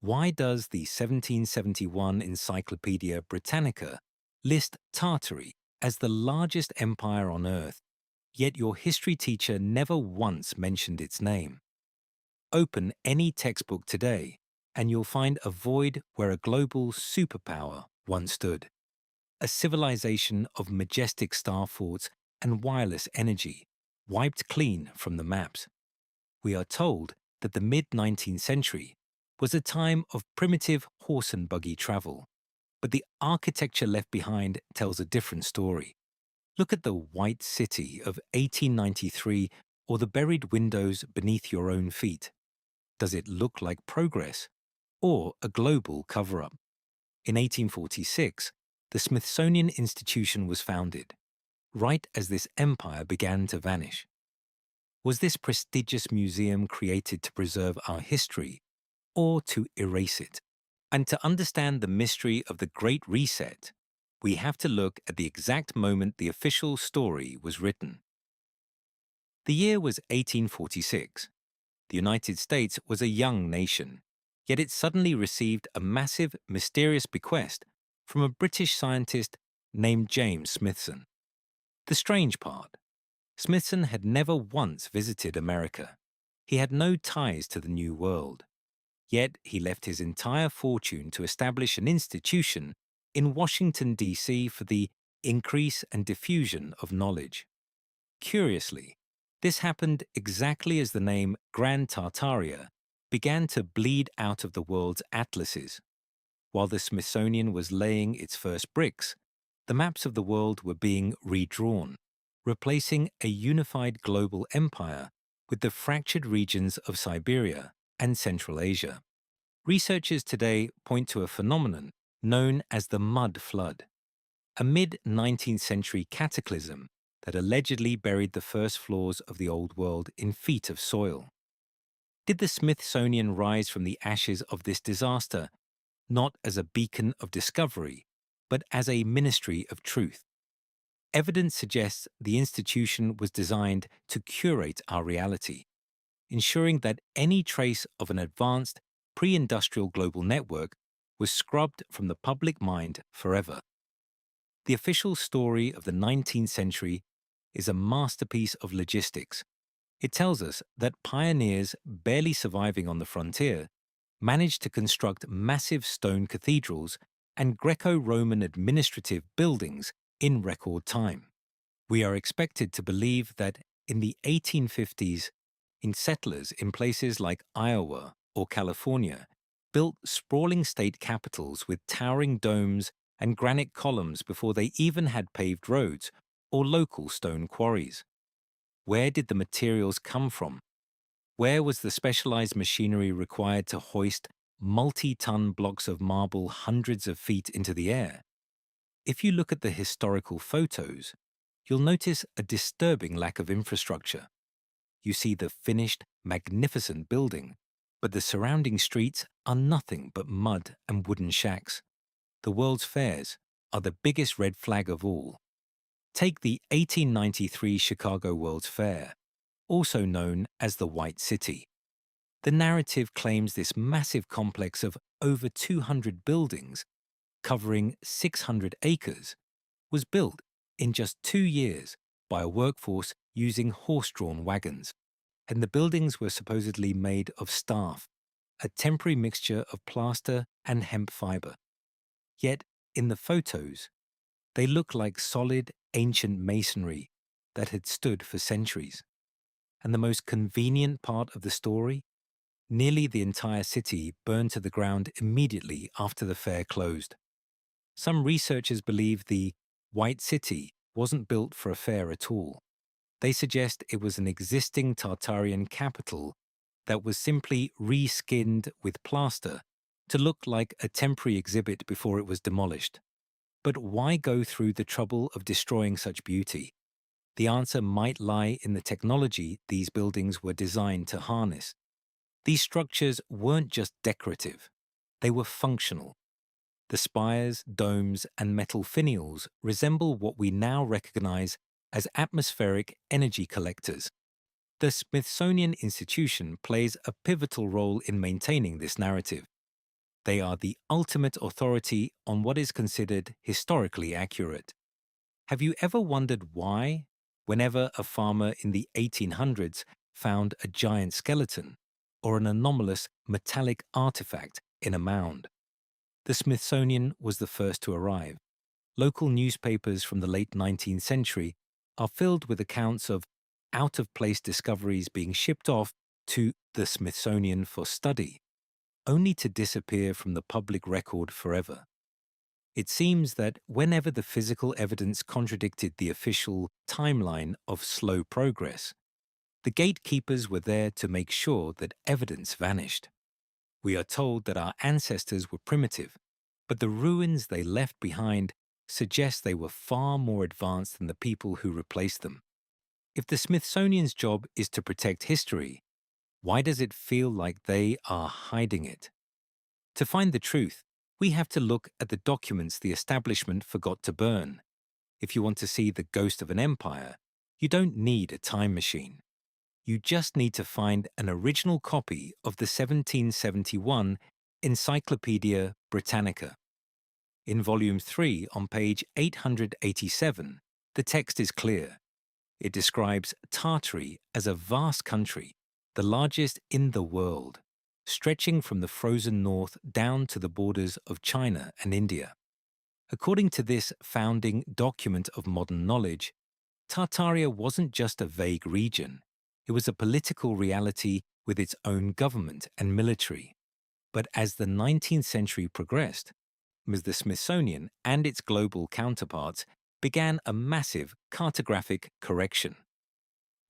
Why does the 1771 Encyclopedia Britannica list Tartary as the largest empire on Earth, yet your history teacher never once mentioned its name? Open any textbook today, and you'll find a void where a global superpower once stood. A civilization of majestic star forts and wireless energy, wiped clean from the maps. We are told that the mid-19th century was a time of primitive horse and buggy travel, but the architecture left behind tells a different story. Look at the White City of 1893 or the buried windows beneath your own feet. Does it look like progress or a global cover-up? In 1846, the Smithsonian Institution was founded, right as this empire began to vanish. Was this prestigious museum created to preserve our history or to erase it? And to understand the mystery of the Great Reset, we have to look at the exact moment the official story was written. The year was 1846. The United States was a young nation, yet it suddenly received a massive, mysterious bequest from a British scientist named James Smithson. The strange part, Smithson had never once visited America. He had no ties to the New World. Yet he left his entire fortune to establish an institution in Washington, D.C. for the increase and diffusion of knowledge. Curiously, this happened exactly as the name Grand Tartaria began to bleed out of the world's atlases. While the Smithsonian was laying its first bricks, the maps of the world were being redrawn, replacing a unified global empire with the fractured regions of Siberia and Central Asia. Researchers today point to a phenomenon known as the Mud Flood, a mid-19th century cataclysm that allegedly buried the first floors of the Old World in feet of soil. Did the Smithsonian rise from the ashes of this disaster not as a beacon of discovery, but as a ministry of truth? Evidence suggests the institution was designed to curate our reality, ensuring that any trace of an advanced pre-industrial global network was scrubbed from the public mind forever. The official story of the 19th century is a masterpiece of logistics. It tells us that pioneers barely surviving on the frontier managed to construct massive stone cathedrals and Greco-Roman administrative buildings in record time. We are expected to believe that in the 1850s, settlers in places like Iowa or California built sprawling state capitals with towering domes and granite columns before they even had paved roads or local stone quarries. Where did the materials come from? Where was the specialized machinery required to hoist multi-ton blocks of marble hundreds of feet into the air? If you look at the historical photos, you'll notice a disturbing lack of infrastructure. You see the finished, magnificent building, but the surrounding streets are nothing but mud and wooden shacks. The World's Fairs are the biggest red flag of all. Take the 1893 Chicago World's Fair, also known as the White City. The narrative claims this massive complex of over 200 buildings, covering 600 acres, was built in just 2 years by a workforce using horse-drawn wagons, and the buildings were supposedly made of staff, a temporary mixture of plaster and hemp fiber. Yet, in the photos, they look like solid, ancient masonry that had stood for centuries. And the most convenient part of the story? Nearly the entire city burned to the ground immediately after the fair closed. Some researchers believe the White City wasn't built for a fair at all. They suggest it was an existing Tartarian capital that was simply reskinned with plaster to look like a temporary exhibit before it was demolished. But why go through the trouble of destroying such beauty? The answer might lie in the technology these buildings were designed to harness. These structures weren't just decorative, they were functional. The spires, domes, and metal finials resemble what we now recognize as atmospheric energy collectors. The Smithsonian Institution plays a pivotal role in maintaining this narrative. They are the ultimate authority on what is considered historically accurate. Have you ever wondered why, whenever a farmer in the 1800s found a giant skeleton or an anomalous metallic artifact in a mound, the Smithsonian was the first to arrive? Local newspapers from the late 19th century are filled with accounts of out-of-place discoveries being shipped off to the Smithsonian for study, only to disappear from the public record forever. It seems that whenever the physical evidence contradicted the official timeline of slow progress, the gatekeepers were there to make sure that evidence vanished. We are told that our ancestors were primitive, but the ruins they left behind suggest they were far more advanced than the people who replaced them. If the Smithsonian's job is to protect history, why does it feel like they are hiding it? To find the truth, we have to look at the documents the establishment forgot to burn. If you want to see the ghost of an empire, you don't need a time machine. You just need to find an original copy of the 1771 Encyclopedia Britannica. In Volume 3 on page 887, the text is clear. It describes Tartary as a vast country, the largest in the world, stretching from the frozen north down to the borders of China and India. According to this founding document of modern knowledge, Tartaria wasn't just a vague region. It was a political reality with its own government and military. But as the 19th century progressed, the Smithsonian and its global counterparts began a massive cartographic correction.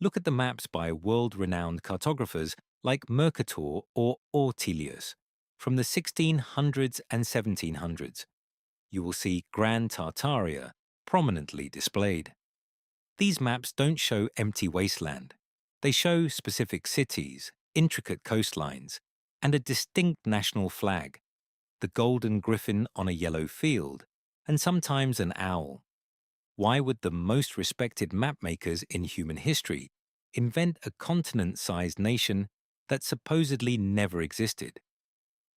Look at the maps by world-renowned cartographers like Mercator or Ortelius from the 1600s and 1700s. You will see Grand Tartaria prominently displayed. These maps don't show empty wasteland. They show specific cities, intricate coastlines, and a distinct national flag, the golden griffin on a yellow field, and sometimes an owl. Why would the most respected mapmakers in human history invent a continent-sized nation that supposedly never existed?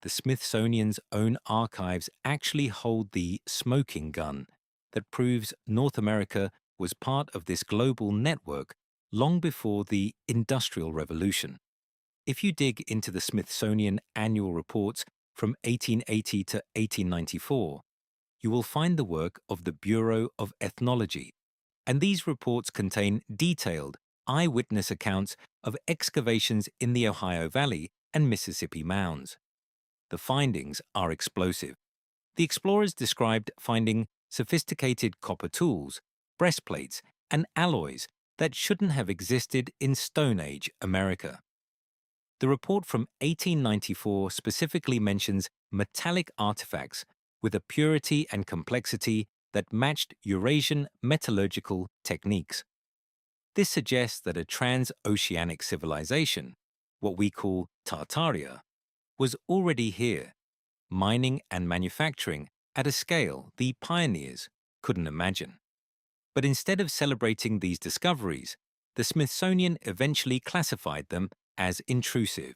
The Smithsonian's own archives actually hold the smoking gun that proves North America was part of this global network long before the Industrial Revolution. If you dig into the Smithsonian annual reports from 1880 to 1894, you will find the work of the Bureau of Ethnology, and these reports contain detailed eyewitness accounts of excavations in the Ohio Valley and Mississippi mounds. The findings are explosive. The explorers described finding sophisticated copper tools, breastplates, and alloys that shouldn't have existed in Stone Age America. The report from 1894 specifically mentions metallic artifacts with a purity and complexity that matched Eurasian metallurgical techniques. This suggests that a transoceanic civilization, what we call Tartaria, was already here, mining and manufacturing at a scale the pioneers couldn't imagine. But instead of celebrating these discoveries, the Smithsonian eventually classified them as intrusive,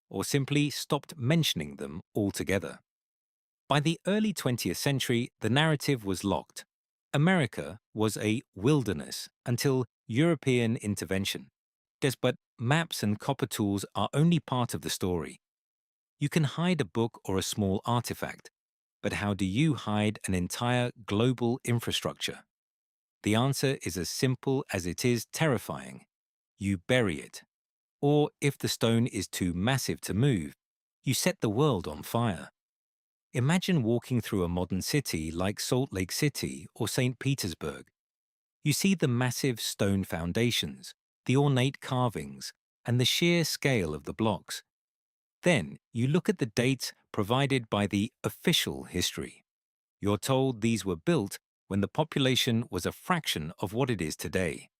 or simply stopped mentioning them altogether. By the early 20th century, the narrative was locked. America was a wilderness until European intervention. But maps and copper tools are only part of the story. You can hide a book or a small artifact, but how do you hide an entire global infrastructure? The answer is as simple as it is terrifying. You bury it. Or if the stone is too massive to move, you set the world on fire. Imagine walking through a modern city like Salt Lake City or St. Petersburg. You see the massive stone foundations, the ornate carvings, and the sheer scale of the blocks. Then you look at the dates provided by the official history. You're told these were built when the population was a fraction of what it is today,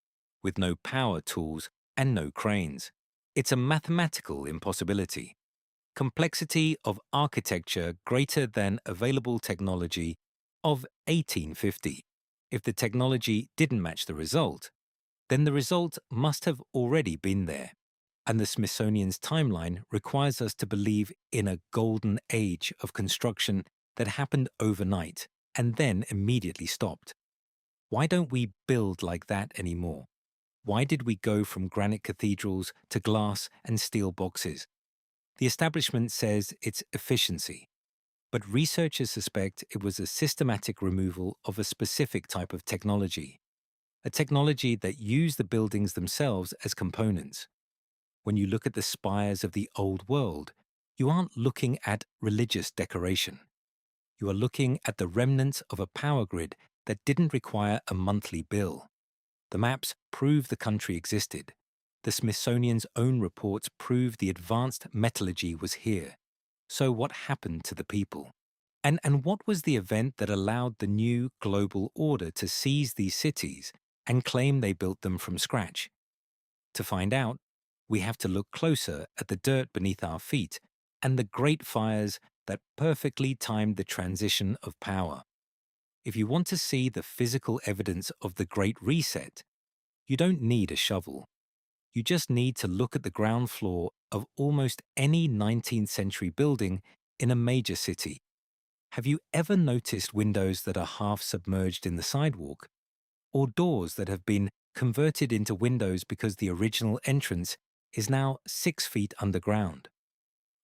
with no power tools and no cranes. It's a mathematical impossibility. Complexity of architecture greater than available technology of 1850. If the technology didn't match the result, then the result must have already been there. And the Smithsonian's timeline requires us to believe in a golden age of construction that happened overnight and then immediately stopped. Why don't we build like that anymore? Why did we go from granite cathedrals to glass and steel boxes? The establishment says it's efficiency, but researchers suspect it was a systematic removal of a specific type of technology, a technology that used the buildings themselves as components. When you look at the spires of the old world, you aren't looking at religious decoration. You are looking at the remnants of a power grid that didn't require a monthly bill. The maps prove the country existed. The Smithsonian's own reports prove the advanced metallurgy was here. So what happened to the people? And what was the event that allowed the new global order to seize these cities and claim they built them from scratch? To find out, we have to look closer at the dirt beneath our feet and the great fires that perfectly timed the transition of power. If you want to see the physical evidence of the Great Reset, you don't need a shovel. You just need to look at the ground floor of almost any 19th century building in a major city. Have you ever noticed windows that are half submerged in the sidewalk? Or doors that have been converted into windows because the original entrance is now 6 feet underground?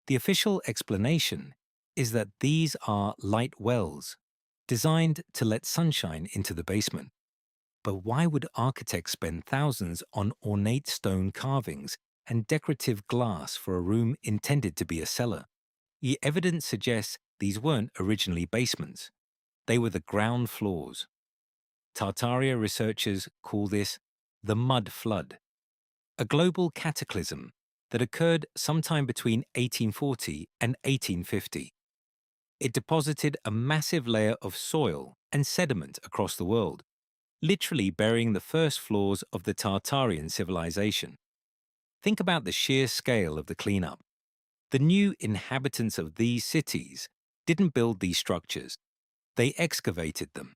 The official explanation is that these are light wells, designed to let sunshine into the basement. But why would architects spend thousands on ornate stone carvings and decorative glass for a room intended to be a cellar? The evidence suggests these weren't originally basements. They were the ground floors. Tartaria researchers call this the mud flood, a global cataclysm that occurred sometime between 1840 and 1850. It deposited a massive layer of soil and sediment across the world, literally burying the first floors of the Tartarian civilization. Think about the sheer scale of the cleanup. The new inhabitants of these cities didn't build these structures, they excavated them.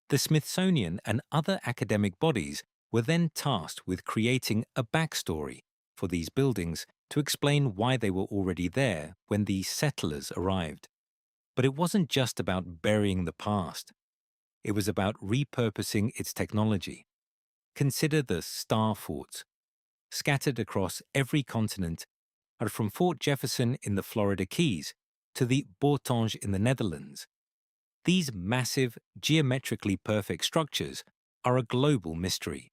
The Smithsonian and other academic bodies were then tasked with creating a backstory for these buildings to explain why they were already there when the settlers arrived. But it wasn't just about burying the past. It was about repurposing its technology. Consider the star forts, scattered across every continent, and from Fort Jefferson in the Florida Keys to the Bourtange in the Netherlands. These massive, geometrically perfect structures are a global mystery.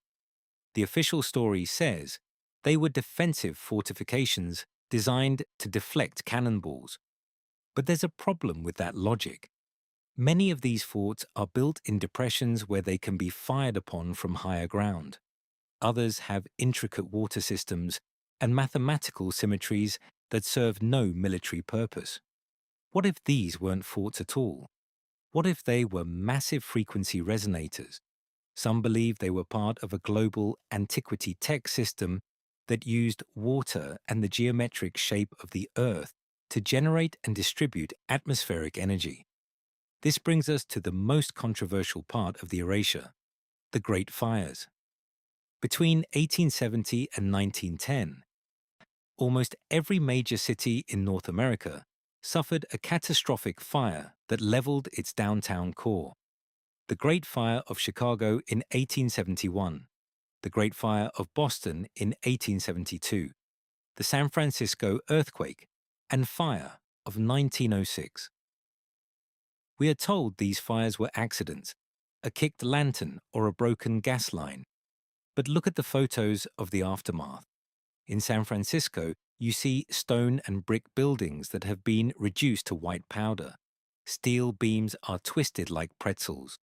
The official story says they were defensive fortifications designed to deflect cannonballs. But there's a problem with that logic. Many of these forts are built in depressions where they can be fired upon from higher ground. Others have intricate water systems and mathematical symmetries that serve no military purpose. What if these weren't forts at all? What if they were massive frequency resonators? Some believe they were part of a global antiquity tech system that used water and the geometric shape of the Earth to generate and distribute atmospheric energy. This brings us to the most controversial part of the erasure, the Great Fires. Between 1870 and 1910, almost every major city in North America suffered a catastrophic fire that leveled its downtown core. The Great Fire of Chicago in 1871, the Great Fire of Boston in 1872, the San Francisco earthquake and fire of 1906. We are told these fires were accidents, a kicked lantern or a broken gas line. But look at the photos of the aftermath. In San Francisco, you see stone and brick buildings that have been reduced to white powder. Steel beams are twisted like pretzels.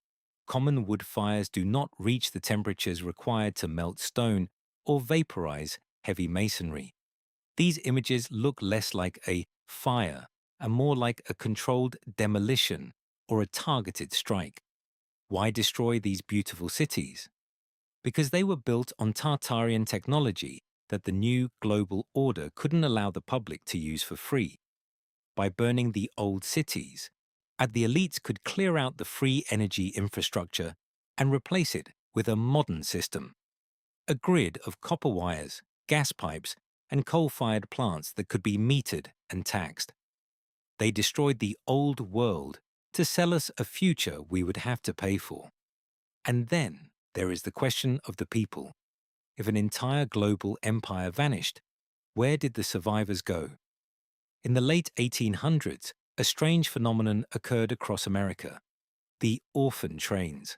Common wood fires do not reach the temperatures required to melt stone or vaporize heavy masonry. These images look less like a fire and more like a controlled demolition or a targeted strike. Why destroy these beautiful cities? Because they were built on Tartarian technology that the new global order couldn't allow the public to use for free. By burning the old cities, the elites could clear out the free energy infrastructure and replace it with a modern system. A grid of copper wires, gas pipes, and coal-fired plants that could be metered and taxed. They destroyed the old world to sell us a future we would have to pay for. And then there is the question of the people. If an entire global empire vanished, where did the survivors go? In the late 1800s, a strange phenomenon occurred across America: the orphan trains.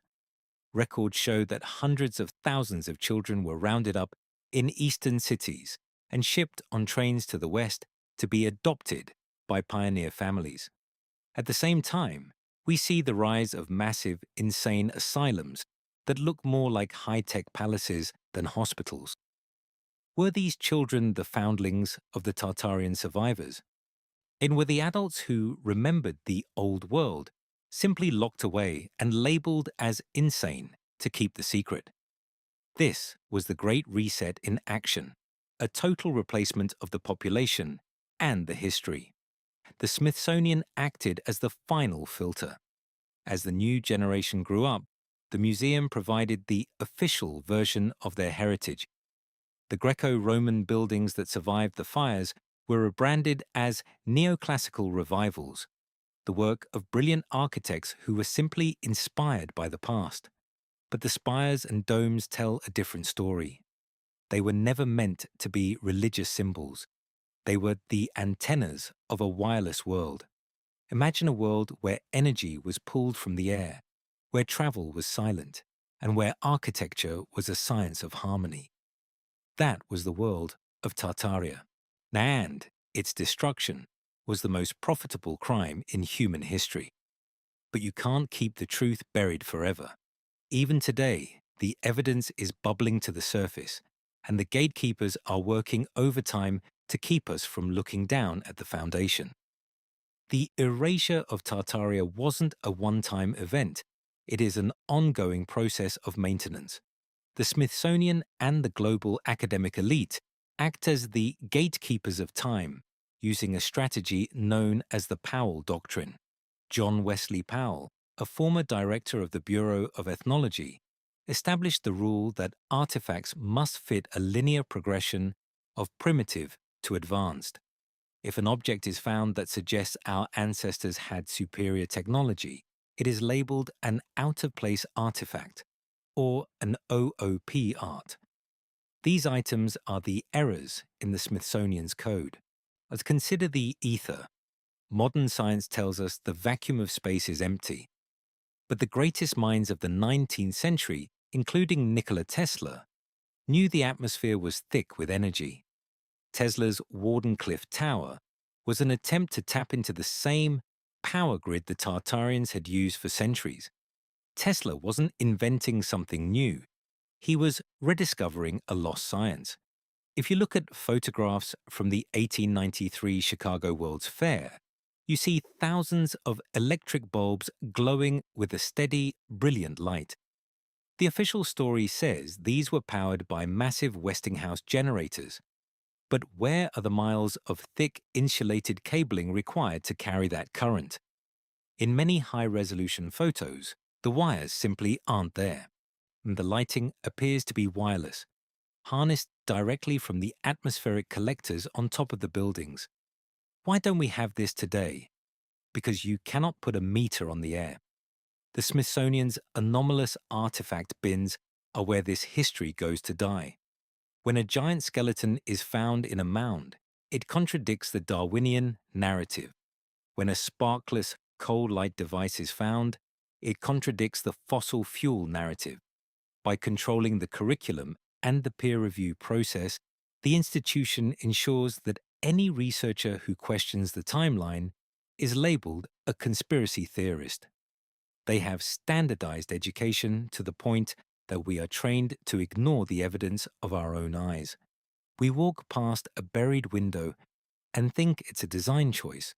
Records show that hundreds of thousands of children were rounded up in eastern cities and shipped on trains to the West to be adopted by pioneer families. At the same time, we see the rise of massive, insane asylums that look more like high-tech palaces than hospitals. Were these children the foundlings of the Tartarian survivors? And were the adults who remembered the old world simply locked away and labeled as insane to keep the secret? This was the Great Reset in action, a total replacement of the population and the history. The Smithsonian acted as the final filter. As the new generation grew up, the museum provided the official version of their heritage. The Greco-Roman buildings that survived the fires were rebranded as neoclassical revivals, the work of brilliant architects who were simply inspired by the past. But the spires and domes tell a different story. They were never meant to be religious symbols. They were the antennas of a wireless world. Imagine a world where energy was pulled from the air, where travel was silent, and where architecture was a science of harmony. That was the world of Tartaria. And its destruction was the most profitable crime in human history. But you can't keep the truth buried forever. Even today, the evidence is bubbling to the surface, and the gatekeepers are working overtime to keep us from looking down at the foundation. The erasure of Tartaria wasn't a one-time event. It is an ongoing process of maintenance. The Smithsonian and the global academic elite act as the gatekeepers of time, using a strategy known as the Powell Doctrine. John Wesley Powell, a former director of the Bureau of Ethnology, established the rule that artifacts must fit a linear progression of primitive to advanced. If an object is found that suggests our ancestors had superior technology, it is labeled an out-of-place artifact, or an OOP art. These items are the errors in the Smithsonian's code. Let's consider the ether. Modern science tells us the vacuum of space is empty. But the greatest minds of the 19th century, including Nikola Tesla, knew the atmosphere was thick with energy. Tesla's Wardenclyffe Tower was an attempt to tap into the same power grid the Tartarians had used for centuries. Tesla wasn't inventing something new. He was rediscovering a lost science. If you look at photographs from the 1893 Chicago World's Fair, you see thousands of electric bulbs glowing with a steady, brilliant light. The official story says these were powered by massive Westinghouse generators. But where are the miles of thick, insulated cabling required to carry that current? In many high-resolution photos, the wires simply aren't there, and the lighting appears to be wireless, harnessed directly from the atmospheric collectors on top of the buildings. Why don't we have this today? Because you cannot put a meter on the air. The Smithsonian's anomalous artifact bins are where this history goes to die. When a giant skeleton is found in a mound, it contradicts the Darwinian narrative. When a sparkless coal light device is found, it contradicts the fossil fuel narrative. By controlling the curriculum and the peer review process, the institution ensures that any researcher who questions the timeline is labeled a conspiracy theorist. They have standardized education to the point that we are trained to ignore the evidence of our own eyes. We walk past a buried window and think it's a design choice,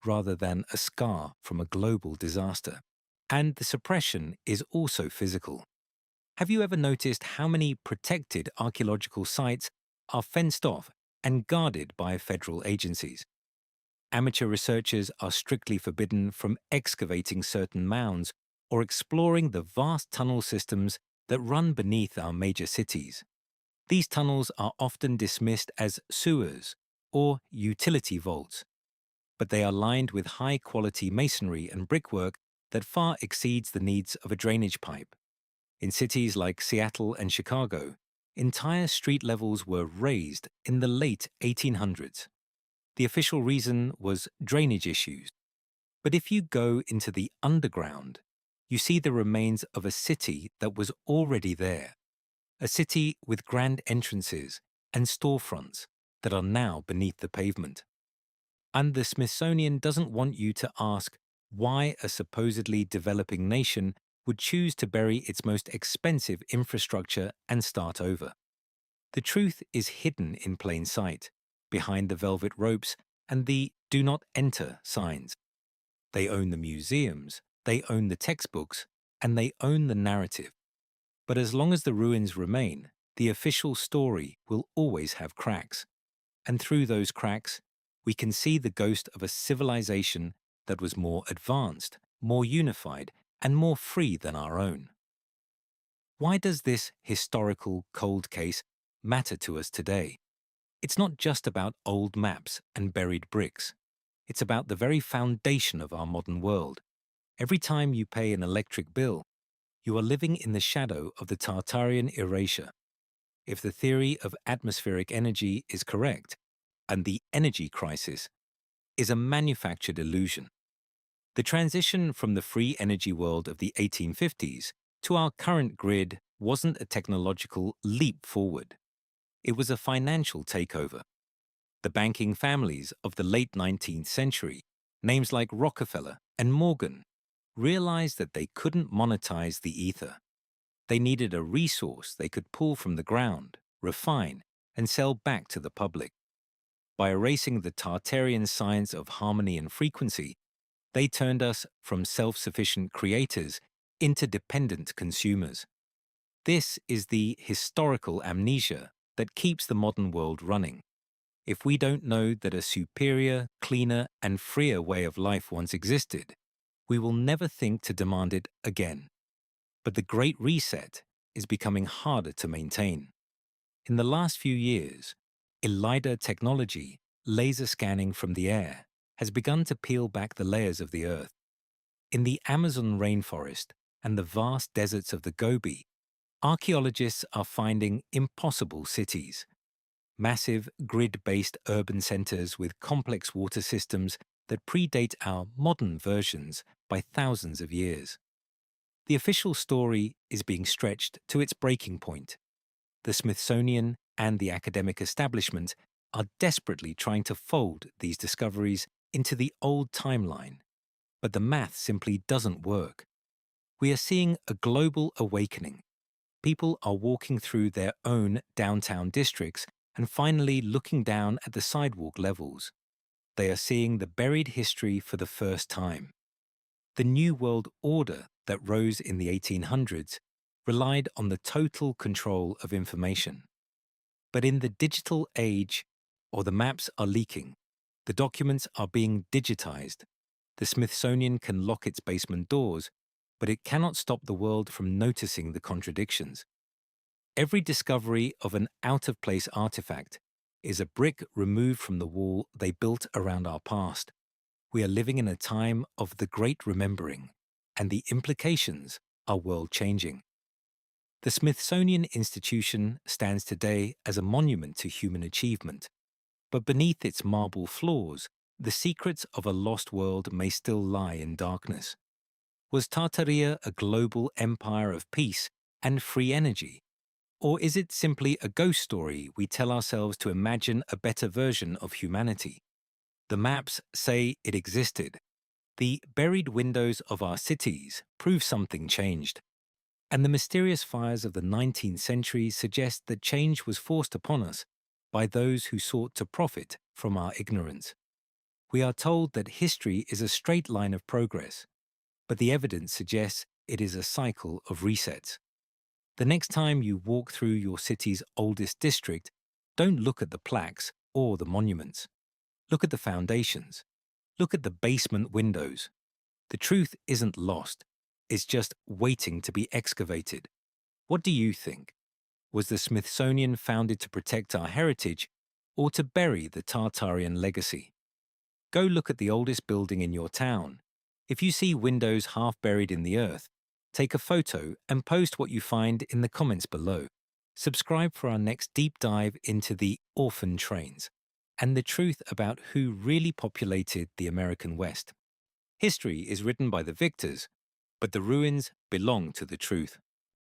rather than a scar from a global disaster. And the suppression is also physical. Have you ever noticed how many protected archaeological sites are fenced off and guarded by federal agencies? Amateur researchers are strictly forbidden from excavating certain mounds or exploring the vast tunnel systems that run beneath our major cities. These tunnels are often dismissed as sewers or utility vaults, but they are lined with high-quality masonry and brickwork that far exceeds the needs of a drainage pipe. In cities like Seattle and Chicago, entire street levels were raised in the late 1800s. The official reason was drainage issues. But if you go into the underground, you see the remains of a city that was already there, a city with grand entrances and storefronts that are now beneath the pavement. And the Smithsonian doesn't want you to ask why a supposedly developing nation would choose to bury its most expensive infrastructure and start over. The truth is hidden in plain sight, behind the velvet ropes and the "Do Not Enter" signs. They own the museums, they own the textbooks, and they own the narrative. But as long as the ruins remain, the official story will always have cracks. And through those cracks, we can see the ghost of a civilization that was more advanced, more unified, and more free than our own. Why does this historical cold case matter to us today? It's not just about old maps and buried bricks. It's about the very foundation of our modern world. Every time you pay an electric bill, you are living in the shadow of the Tartarian erasure. If the theory of atmospheric energy is correct, and the energy crisis is a manufactured illusion, the transition from the free energy world of the 1850s to our current grid wasn't a technological leap forward. It was a financial takeover. The banking families of the late 19th century, names like Rockefeller and Morgan, realized that they couldn't monetize the ether. They needed a resource they could pull from the ground, refine, and sell back to the public. By erasing the Tartarian science of harmony and frequency, they turned us from self-sufficient creators into dependent consumers. This is the historical amnesia that keeps the modern world running. If we don't know that a superior, cleaner, and freer way of life once existed, we will never think to demand it again. But the Great Reset is becoming harder to maintain. In the last few years, LiDAR technology, laser scanning from the air, has begun to peel back the layers of the Earth. In the Amazon rainforest and the vast deserts of the Gobi, archaeologists are finding impossible cities. Massive, grid-based urban centers with complex water systems that predate our modern versions by thousands of years. The official story is being stretched to its breaking point. The Smithsonian and the academic establishment are desperately trying to fold these discoveries into the old timeline, but the math simply doesn't work. We are seeing a global awakening. People are walking through their own downtown districts and finally looking down at the sidewalk levels. They are seeing the buried history for the first time. The New World Order that rose in the 1800s relied on the total control of information. But in the digital age, or the maps are leaking, the documents are being digitized. The Smithsonian can lock its basement doors, but it cannot stop the world from noticing the contradictions. Every discovery of an out-of-place artifact is a brick removed from the wall they built around our past. We are living in a time of the great remembering, and the implications are world-changing. The Smithsonian Institution stands today as a monument to human achievement, but beneath its marble floors, the secrets of a lost world may still lie in darkness. Was Tartaria a global empire of peace and free energy? Or is it simply a ghost story we tell ourselves to imagine a better version of humanity? The maps say it existed. The buried windows of our cities prove something changed. And the mysterious fires of the 19th century suggest that change was forced upon us by those who sought to profit from our ignorance. We are told that history is a straight line of progress, but the evidence suggests it is a cycle of resets. The next time you walk through your city's oldest district, don't look at the plaques or the monuments. Look at the foundations. Look at the basement windows. The truth isn't lost. It's just waiting to be excavated. What do you think? Was the Smithsonian founded to protect our heritage or to bury the Tartarian legacy? Go look at the oldest building in your town. If you see windows half buried in the earth, take a photo and post what you find in the comments below. Subscribe for our next deep dive into the orphan trains and the truth about who really populated the American West. History is written by the victors, but the ruins belong to the truth.